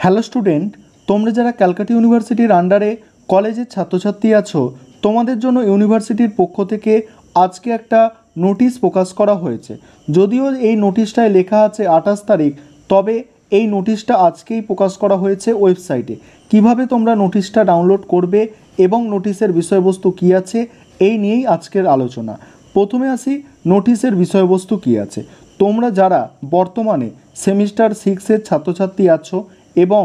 Hello student, তোমরা যারা ক্যালকাটা ইউনিভার্সিটির আন্ডারে কলেজের ছাত্রছাত্রী আছো, তোমাদের জন্য ইউনিভার্সিটির পক্ষ থেকে আজকে একটা নোটিশ প্রকাশ করা হয়েছে। যদিও এই নোটিশটায় লেখা আছে 28 তারিখ, তবে এই নোটিশটা আজকেই প্রকাশ করা হয়েছে ওয়েবসাইটে। কিভাবে তোমরা নোটিশটা ডাউনলোড করবে এবং নোটিশের বিষয়বস্তু কী আছে, এই নিয়েই আজকের আলোচনা। প্রথমে আসি, নোটিশের বিষয়বস্তু কী আছে। তোমরা যারা বর্তমানে সেমিস্টার 6-এর ছাত্রছাত্রী আছো এবং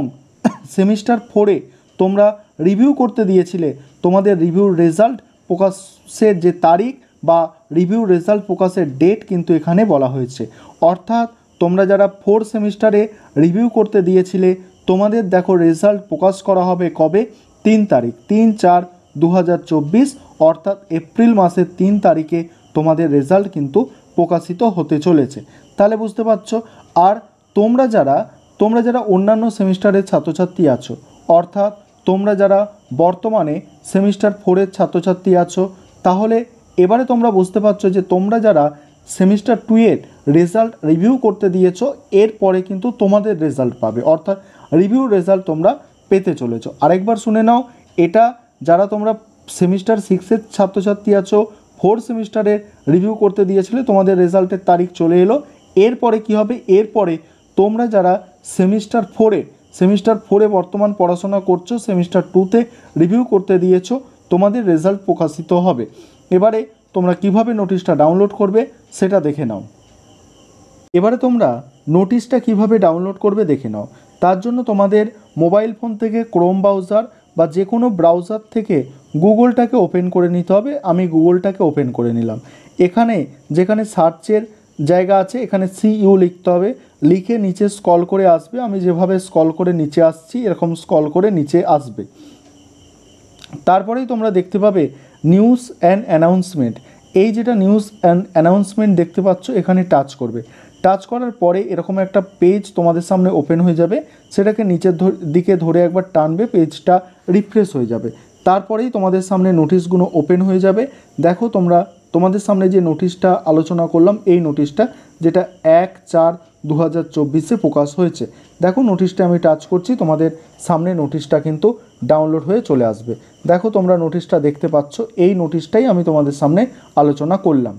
সেমিস্টার 4-এ তোমরা রিভিউ করতে দিয়েছিলে, তোমাদের রিভিউর রেজাল্ট প্রকাশের যে তারিখ বা রিভিউ রেজাল্ট প্রকাশের ডেট কিন্তু এখানে বলা হয়েছে। অর্থাৎ তোমরা যারা 4 সেমিস্টারে রিভিউ করতে দিয়েছিলে, তোমাদের দেখো রেজাল্ট প্রকাশ করা হবে কবে? 3 তারিখ, 3/4/2024, অর্থাৎ এপ্রিল মাসের 3 তারিখে তোমাদের রেজাল্ট কিন্তু প্রকাশিত হতে চলেছে। তাহলে বুঝতে পারছো। আর তোমরা যারা অন্যান্য সেমিস্টারের ছাত্রছাত্রী আছো, অর্থাৎ তোমরা যারা বর্তমানে সেমিস্টার 4-এর ছাত্রছাত্রী আছো, তাহলে এবারে তোমরা বুঝতে পারছো যে তোমরা যারা সেমিস্টার 2-এর রেজাল্ট রিভিউ করতে দিয়েছো, এরপরে কিন্তু তোমাদের রেজাল্ট পাবে, অর্থাৎ রিভিউ রেজাল্ট তোমরা পেতে চলেছো। আরেকবার শুনে নাও, এটা যারা তোমরা সেমিস্টার 6-এর ছাত্রছাত্রী আছো, 4 সেমিস্টারে রিভিউ করতে দিয়েছিলে, তোমাদের রেজাল্টের তারিখ চলে এলো। এরপরে কি হবে? এরপরে তোমরা যারা সেমিস্টার 4-এ বর্তমান পড়াশোনা করছো, সেমিস্টার 2-তে রিভিউ করতে দিয়েছো, তোমাদের রেজাল্ট প্রকাশিত হবে। এবারে তোমরা কিভাবে নোটিশটা ডাউনলোড করবে সেটা দেখে নাও। এবারে তোমরা নোটিশটা কিভাবে ডাউনলোড করবে দেখে নাও। তার জন্য তোমাদের মোবাইল ফোন থেকে ক্রোম ব্রাউজার বা যে কোনো ব্রাউজার থেকে গুগলটাকে ওপেন করে নিতে হবে। আমি গুগলটাকে ওপেন করে নিলাম। এখানে যেখানে সার্চের জায়গা আছে, এখানে CU লিখতে হবে। লিখে নিচে স্ক্রল করে আসবে। আমি যেভাবে স্ক্রল করে নিচে আসছি, এরকম স্ক্রল করে নিচে আসবে। তারপরেই তোমরা দেখতে পাবে নিউজ অ্যান্ড অ্যানাউন্সমেন্ট। এই যেটা নিউজ অ্যান্ড অ্যানাউন্সমেন্ট দেখতে পাচ্ছ, এখানে টাচ করবে। টাচ করার পরে এরকম একটা পেজ তোমাদের সামনে ওপেন হয়ে যাবে। সেটাকে নিচের দিকে ধরে একবার টানবে, পেজটা রিফ্রেশ হয়ে যাবে। তারপরেই তোমাদের সামনে নোটিশগুলো ওপেন হয়ে যাবে। দেখো তোমাদের সামনে যে নোটিশটা আলোচনা করলাম, এই নোটিশটা যেটা 1/4/2024-এ প্রকাশ হয়েছে। দেখো নোটিশটা আমি টাচ করছি, তোমাদের সামনে নোটিশটা কিন্তু ডাউনলোড হয়ে চলে আসবে। দেখো তোমরা নোটিশটা দেখতে পাচ্ছ, এই নোটিশটাই আমি তোমাদের সামনে আলোচনা করলাম।